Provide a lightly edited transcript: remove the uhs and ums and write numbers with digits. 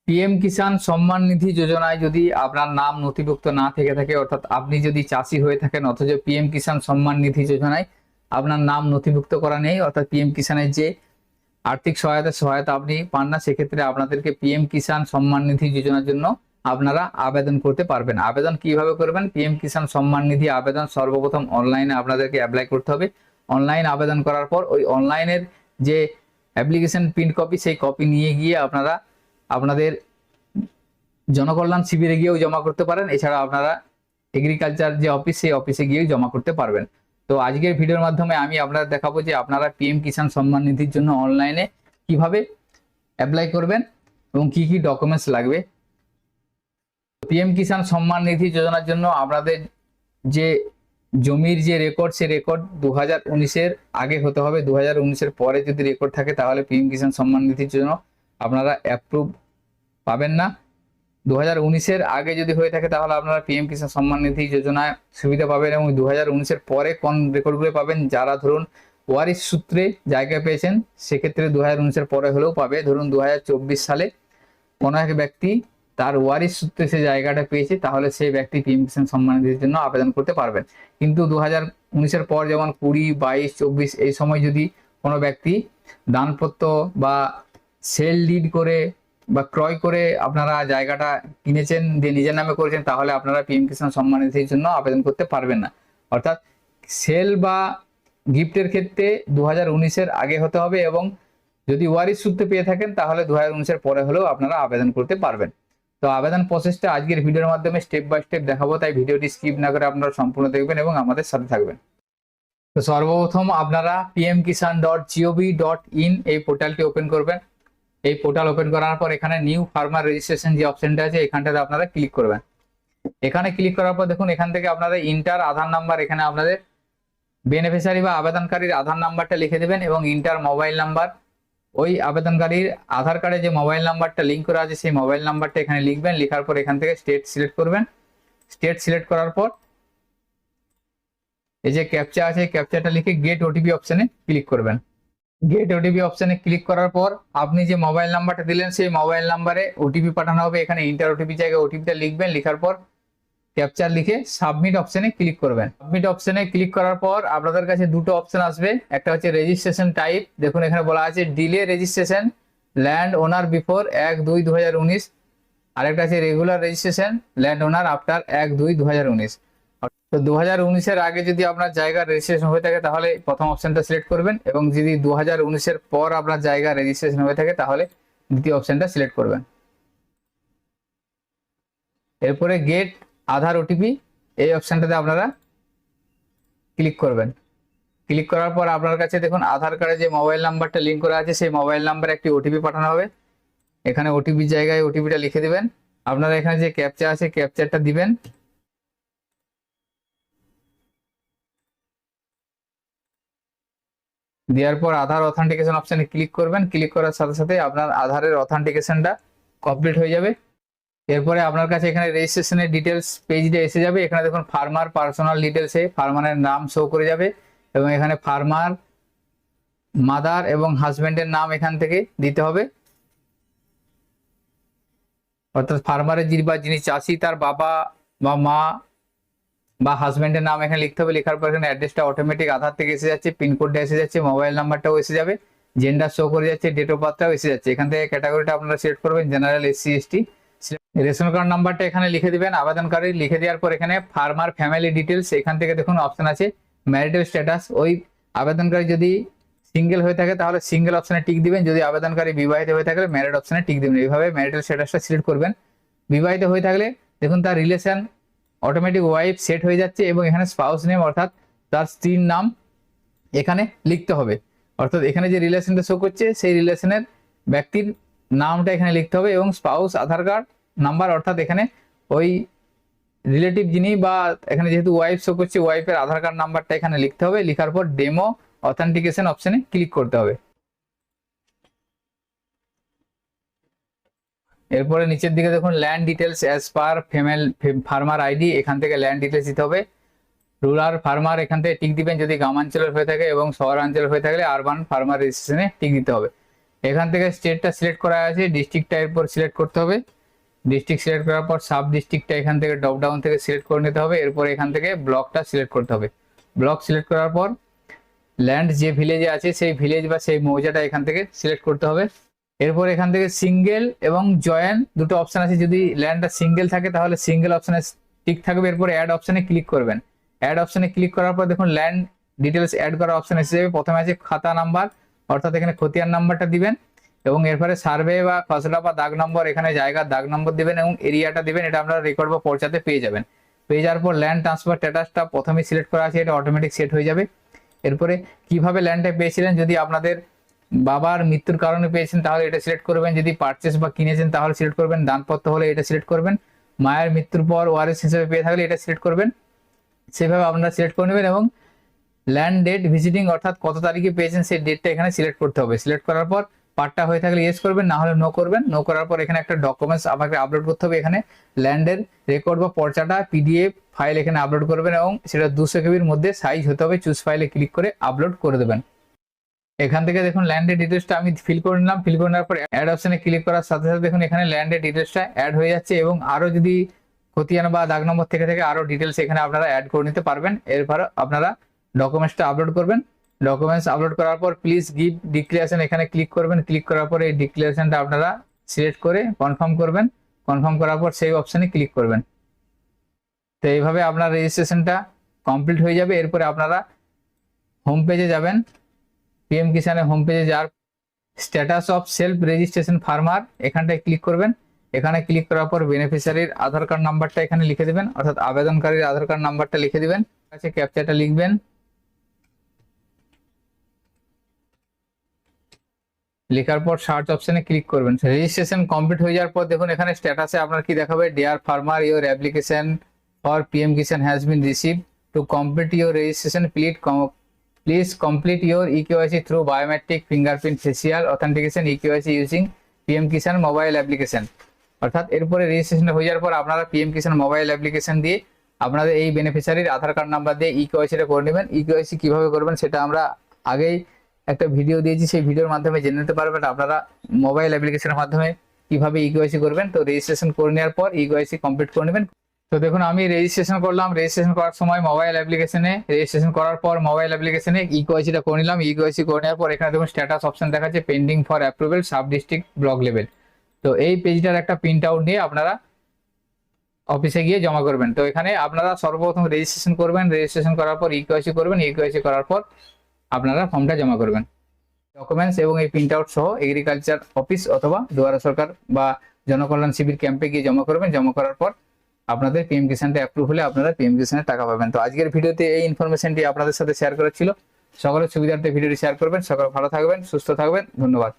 PM Kisan Samman Nidhi যোজনায় যদি আপনার নাম নথিভুক্ত না থেকে থাকে, অর্থাৎ আপনি যদি চাষি হয়ে থাকেন অথচ পিএম কিষাণ সম্মান নিধি যোজনায় আপনার নাম নথিভুক্ত করা নেই, অর্থাৎ পিএম কিষাণের যে আর্থিক সহায়তা আপনি পান না, সেক্ষেত্রে আপনাদেরকে পিএম কিষাণ সম্মান নিধি যোজনার জন্য আপনারা আবেদন করতে পারবেন। আবেদন কিভাবে করবেন? পিএম কিষাণ সম্মান নিধি আবেদন সর্বপ্রথম অনলাইনে আপনাদেরকে অ্যাপ্লাই করতে হবে। অনলাইন আবেদন করার পর ওই অনলাইনের যে অ্যাপ্লিকেশন প্রিন্ট কপি, সেই কপি নিয়ে গিয়ে আপনারা আপনাদের জনকল্যাণ শিবিরে গিয়েও জমা করতে পারেন। এছাড়া আপনারা এগ্রিকালচার যে অফিস, সেই অফিসে গিয়েও জমা করতে পারবেন। তো আজকের ভিডিওর মাধ্যমে আমি আপনাদের দেখাবো যে আপনারা পিএম কিষাণ সম্মান নিধির জন্য অনলাইনে কিভাবে অ্যাপ্লাই করবেন এবং কি কি ডকুমেন্টস লাগবে। পিএম কিষাণ সম্মান নিধি যোজনার জন্য আপনাদের যে জমির যে রেকর্ড, সে রেকর্ড 2019-এর আগে হতে হবে। 2019-এর পরে যদি রেকর্ড থাকে তাহলে পিএম কিষাণ সম্মান নিধির জন্য আপনারা অ্যাপ্রুভ পাবেন না। 2019-এর আগে যদি হয়ে থাকে তাহলে আপনারা পিএম কিষাণ সম্মান নিধি যোজনায় সুবিধা পাবেন, এবং 2019-এর পরে কোন রেকর্ডগুলো পাবেন? যারা ধরুন ওয়ারিশ সূত্রে জায়গা পেয়েছেন, সেক্ষেত্রে 2019-এর পরে হলেও পাবে। ধরুন 2024 সালে কোনো এক ব্যক্তি তার ওয়ারিশ সূত্রে সে জায়গাটা পেয়েছে, তাহলে সেই ব্যক্তি পিএম কিষাণ সম্মান নিধির জন্য আবেদন করতে পারবেন। কিন্তু 2019-এর পর, যেমন 20, 22, 24 এই সময় যদি কোনো ব্যক্তি দানপত্র বা সেল ডিড করে বা ক্রয় করে আপনারা জায়গাটা কিনেছেন, দিয়ে নিজের নামে করেছেন, তাহলে আপনারা পিএম কিষাণ সম্মান নিধির জন্য আবেদন করতে পারবেন না। অর্থাৎ সেল বা গিফটের ক্ষেত্রে 2019-এর আগে হতে হবে, এবং যদি ওয়ারিশ সূত্রে পেয়ে থাকেন তাহলে 2019-এর পরে হলেও আপনারা আবেদন করতে পারবেন। তো আবেদন প্রসেসটা আজকের ভিডিওর মাধ্যমে স্টেপ বাই স্টেপ দেখাবো, তাই ভিডিওটি স্কিপ না করে আপনারা সম্পূর্ণ দেখবেন এবং আমাদের সাথে থাকবেন। তো সর্বপ্রথম আপনারা pmkisan.gov.in এই পোর্টালটি ওপেন করবেন। এই পোর্টাল ওপেন করার পর এখানে নিউ ফার্মার রেজিস্ট্রেশন যে অপশনটা আছে, এখানটাতে আপনারা ক্লিক করবেন। এখানে ক্লিক করার পর দেখুন এখান থেকে আপনারা ইন্টার আধার নাম্বার, এখানে আপনাদের বেনিফিশিয়ারি বা আবেদনকারীর আধার নাম্বারটা লিখে দেবেন, এবং ইন্টার মোবাইল নাম্বার, ওই আবেদনকারীর আধার কার্ডে যে মোবাইল নাম্বারটা লিঙ্ক করা আছে সেই মোবাইল নাম্বারটা এখানে লিখবেন। লেখার পর এখান থেকে স্টেট সিলেক্ট করবেন। স্টেট সিলেক্ট করার পর এই যে ক্যাপচা আছে, ক্যাপচাটা লিখে গেট ওটিপি অপশনে ক্লিক করবেন। গেট ওটিপি অপশনে ক্লিক করার পর আপনি যে মোবাইল নাম্বারটা দিলেন সেই মোবাইল নাম্বারে ওটিপি পাঠানো হবে। এখানে ইন্টার ওটিপি জায়গায় ওটিপিটা লিখবেন। লেখার পর ক্যাপচার লিখে সাবমিট অপশনে ক্লিক করবেন। সাবমিট অপশনে ক্লিক করার পর আপনাদের কাছে দুটো অপশন আসবে। একটা হচ্ছে রেজিস্ট্রেশন টাইপ, দেখুন এখানে বলা আছে ডিলে রেজিস্ট্রেশন ল্যান্ড ওনার বিফোর 1/2/2019, আরেকটা আছে রেগুলার রেজিস্ট্রেশন ল্যান্ড ওনার আফটার 1/2/2019। তো 2019-এর আগে যদি আপনার জায়গার রেজিস্ট্রেশন হয়ে থাকে তাহলে প্রথম অপশনটা সিলেক্ট করবেন, এবং যদি 2019-এর পর আপনার জায়গা রেজিস্ট্রেশন হয়ে থাকে তাহলে দ্বিতীয় অপশনটা সিলেক্ট করবেন। এরপরে গেট আধার ওটিপি, এই অপশনটাতে আপনারা ক্লিক করবেন। ক্লিক করার পর আপনার কাছে দেখুন আধার কার্ডে যে মোবাইল নাম্বারটা লিঙ্ক করা আছে সেই মোবাইল নাম্বারে একটি ওটিপি পাঠানো হবে। এখানে ওটিপির জায়গায় ওটিপিটা লিখে দেবেন। আপনারা এখানে যে ক্যাপচা আছে ক্যাপচারটা দিবেন। দেওয়ার পর আধার অথেন্টিকেশন অপশনে ক্লিক করবেন। ক্লিক করার সাথে সাথে আপনার আধারের অথেন্টিকেশনটা কমপ্লিট হয়ে যাবে। এরপরে আপনার কাছে এখানে রেজিস্ট্রেশনের ডিটেলস পেজটা এসে যাবে। এখানে দেখুন ফার্মার পার্সোনাল ডিটেলসে ফার্মারের নাম শো করে যাবে, এবং এখানে ফার্মার মাদার এবং হাজবেন্ডের নাম এখান থেকে দিতে হবে। অর্থাৎ ফার্মারের যিনি চাষি তার বাবা বা মা বা হাজবেন্ডের নাম এখানে লিখতে হবে। লেখার পর এখানে অ্যাড্রেসটা অটোমেটিক আধার থেকে এসে যাচ্ছে, পিনকোডটা এসে যাচ্ছে, মোবাইল নাম্বারটাও এসে যাবে, জেন্ডার শো করে যাচ্ছে, ডেট অফ বার্থটাও এসে যাচ্ছে। এখান থেকে ক্যাটাগরিটা আপনারা সিলেক্ট করবেন general, SC ST। Ration card নাম্বারটা এখানে লিখে দিবেন আবেদনকারী। লিখে দেওয়ার পর এখানে ফার্মার ফ্যামিলি ডিটেলস, এখান থেকে দেখুন অপশন আছে ম্যারিটাল স্ট্যাটাস। ওই আবেদনকারী যদি সিঙ্গেল হয়ে থাকে তাহলে সিঙ্গেল অপশনে টিক দিবেন, যদি আবেদনকারী বিবাহিত হয়ে থাকলে ম্যারিড অপশনে টিক দিবেন। এইভাবে ম্যারিটাল স্ট্যাটাসটা সিলেক্ট করবেন। বিবাহিত হয়ে থাকলে দেখুন তার রিলেশন অটোমেটিক ওয়াইফ সেট হয়ে যাচ্ছে, এবং এখানে স্পাউস নেম অর্থাৎ তার স্ত্রীর নাম এখানে লিখতে হবে। অর্থাৎ এখানে যে রিলেশনটা শো করছে সেই রিলেশনের ব্যক্তির নামটা এখানে লিখতে হবে, এবং স্পাউস আধার কার্ড নাম্বার, অর্থাৎ এখানে ওই রিলেটিভ যিনি, বা এখানে যেহেতু ওয়াইফ শো করছে ওয়াইফের আধার কার্ড নাম্বারটা এখানে লিখতে হবে। লেখার পর ডেমো অথেন্টিকেশন অপশনে ক্লিক করতে হবে। এরপরে নিচের দিকে দেখুন land details as per female farmer ID, এখান থেকে ল্যান্ড ডিটেলস দিতে হবে। রুরাল ফার্মার এখান থেকে টিক দিবেন যদি গ্রামাঞ্চলের হয়ে থাকে, এবং শহরাঞ্চলের হয়ে থাকলে আরবান ফার্মার রেজিস্ট্রেশনে টিক দিতে হবে। এখান থেকে স্টেটটা সিলেক্ট করা আছে, ডিস্ট্রিক্টটা এরপর সিলেক্ট করতে হবে। ডিস্ট্রিক্ট সিলেক্ট করার পর সাব ডিস্ট্রিক্টটা এখান থেকে ড্রপ ডাউন থেকে সিলেক্ট করে নিতে হবে। এরপর এখান থেকে ব্লকটা সিলেক্ট করতে হবে। ব্লক সিলেক্ট করার পর ল্যান্ড যে ভিলেজে আছে সেই ভিলেজ বা সেই মৌজাটা এখান থেকে সিলেক্ট করতে হবে। এরপর এখান থেকে সিঙ্গেল এবং জয়েন দুটো অপশন আছে, যদি ল্যান্ডটা সিঙ্গেল থাকে তাহলে সিঙ্গেল অপশনে টিক থাকবে। এরপর অ্যাড অপশনে ক্লিক করবেন। অ্যাড অপশনে ক্লিক করার পর দেখুন ল্যান্ড ডিটেলস অ্যাড করার অপশন এসে যাবে। প্রথমে আছে খাতা নাম্বার, অর্থাৎ এখানে খতিয়ান নাম্বারটা দিবেন এবং এরপরে সার্ভে বা খসড়া বা দাগ নম্বর, এখানে জায়গার দাগ নম্বর দিবেন এবং এরিয়াটা দিবেন। এটা আপনারা রেকর্ড বা পর্চাতে পেয়ে যাবেন। পেয়ে যাওয়ার পর ল্যান্ড ট্রান্সফার স্ট্যাটাসটা প্রথমে সিলেক্ট করা আছে, এটা অটোমেটিক সেট হয়ে যাবে। এরপরে কিভাবে ল্যান্ডটা পেয়েছিলেন, যদি আপনাদের বাবার মৃত্যুর কারণে পেয়েছেন তাহলে এটা সিলেক্ট করবেন, যদি পারচেস বা কিনেছেন তাহলে সিলেক্ট করবেন, দানপত্র হলে এটা সিলেক্ট করবেন, মায়ের মৃত্যুর পর ওয়ারিশ হিসেবে পেয়ে থাকলে এটা সিলেক্ট করবেন। সেভাবে আপনারা সিলেক্ট করে নেবেন এবং ল্যান্ড ডেট ভিজিটিং অর্থাৎ কত তারিখে পেয়েছেন সেই ডেটটা এখানে সিলেক্ট করতে হবে। সিলেক্ট করার পর পার্টটা হয়ে থাকলে ইয়েস করবেন, না হলে নো করবেন। নো করার পর এখানে একটা ডকুমেন্টস আপনাকে আপলোড করতে হবে। এখানে ল্যান্ডের রেকর্ড বা পর্চাটা পিডিএফ ফাইল এখানে আপলোড করবেন এবং সেটা 200 কেবির মধ্যে সাইজ হতে হবে। চুজ ফাইলে ক্লিক করে আপলোড করে দেবেন। এখান থেকে দেখুন ল্যান্ডের ডিটেলসটা আমি ফিল করে নিলাম। ফিল করে নেওয়ার পর অ্যাড অপশনে ক্লিক করার সাথে সাথে দেখুন এখানে ল্যান্ডের ডিটেলসটা অ্যাড হয়ে যাচ্ছে এবং আরো যদি খতিয়ান বা দাগ নম্বর থেকে আরো ডিটেলস এখানে আপনারা অ্যাড করে নিতে পারবেন। এরপর আপনারা ডকুমেন্টসটা আপলোড করবেন। ডকুমেন্টস আপলোড করার পর প্লিজ গিভ ডিক্লারেশন এখানে ক্লিক করবেন। ক্লিক করার পর এই ডিক্লারেশনটা আপনারা সিলেক্ট করে কনফার্ম করবেন। কনফার্ম করার পর সেই অপশনে ক্লিক করবেন। তো এইভাবে আপনার রেজিস্ট্রেশনটা কমপ্লিট হয়ে যাবে। এরপরে আপনারা হোম পেজে যাবেন। পিএম কিষানের হোম পেজে যাওয়ার status of self registration farmer এখানটায় ক্লিক করবেন। এখানে ক্লিক করার পর বেনিফিশিয়ারির আধার কার্ড নাম্বারটা এখানে লিখে দেবেন, অর্থাৎ আবেদনকারীর আধার কার্ড নাম্বারটা লিখে দিবেন। আছে ক্যাপচাটা লিখবেন। লেখার পর সার্চ অপশনে ক্লিক করবেন। রেজিস্ট্রেশন কমপ্লিট হয়ে যাওয়ার পর দেখুন এখানে স্ট্যাটাসে আপনার কি দেখাবে, dear farmer your application for PM Kisan has been received. To complete your registration please complete your eKYC through biometric fingerprint facial authentication eKYC using PM Kisan mobile application. অর্থাৎ এরপরে রেজিস্ট্রেশন হয়ে যাওয়ার পর আপনারা পিএম কিষান মোবাইল অ্যাপ্লিকেশন দিয়ে আপনাদের এই বেনিফিশিয়ারির আধার card number দিয়ে ইকেওয়াইসিটা করে নেবেন। ইকেওয়াইসি কিভাবে করবেন সেটা আমরা আগেই একটা ভিডিও দিয়েছি, সেই ভিডিওর মাধ্যমে জেনে নিতে পারবেন আপনারা মোবাইল অ্যাপ্লিকেশনের মাধ্যমে কিভাবে ইকেওয়াইসি করবেন। তো রেজিস্ট্রেশন করে নেওয়ার পর ইকেওয়াইসি কমপ্লিট করে নেবেন। তো দেখুন আমি রেজিস্ট্রেশন করলাম। রেজিস্ট্রেশন করার সময় মোবাইল অ্যাপ্লিকেশনে রেজিস্ট্রেশন করার পর মোবাইল অ্যাপ্লিকেশনে ইকেওয়াইসিটা করে নিলাম। ইকেওয়াইসি করে নেওয়ার পর এখানে দেখুন স্ট্যাটাস অপশন দেখাচ্ছে pending for approval sub district block level. তো এই পেজটার একটা প্রিন্ট আউট নিয়ে আপনারা অফিসে গিয়ে জমা করবেন। তো এখানে আপনারা সর্বপ্রথম রেজিস্ট্রেশন করবেন। রেজিস্ট্রেশন করার পর ইকেওয়াইসি করবেন। ইকেওয়াইসি করার পর আপনারা ফর্মটা জমা করবেন। ডকুমেন্টস এবং এই প্রিন্ট আউট সহ এগ্রিকালচার অফিস অথবা দুয়ারা সরকার বা জনকল্যাণ শিবির ক্যাম্পে গিয়ে জমা করবেন। জমা করার পর আপনাদের পিএম কিষানটা অ্যাপ্রুভ হলে আপনারা পিএম কিষানের টাকা পাবেন। তো আজকের ভিডিওতে এই ইনফরমেশনটি আপনাদের সাথে শেয়ার করা ছিল। সকলের সুবিধার্থে ভিডিওটি শেয়ার করবেন। সকলে ভালো থাকবেন, সুস্থ থাকবেন। ধন্যবাদ।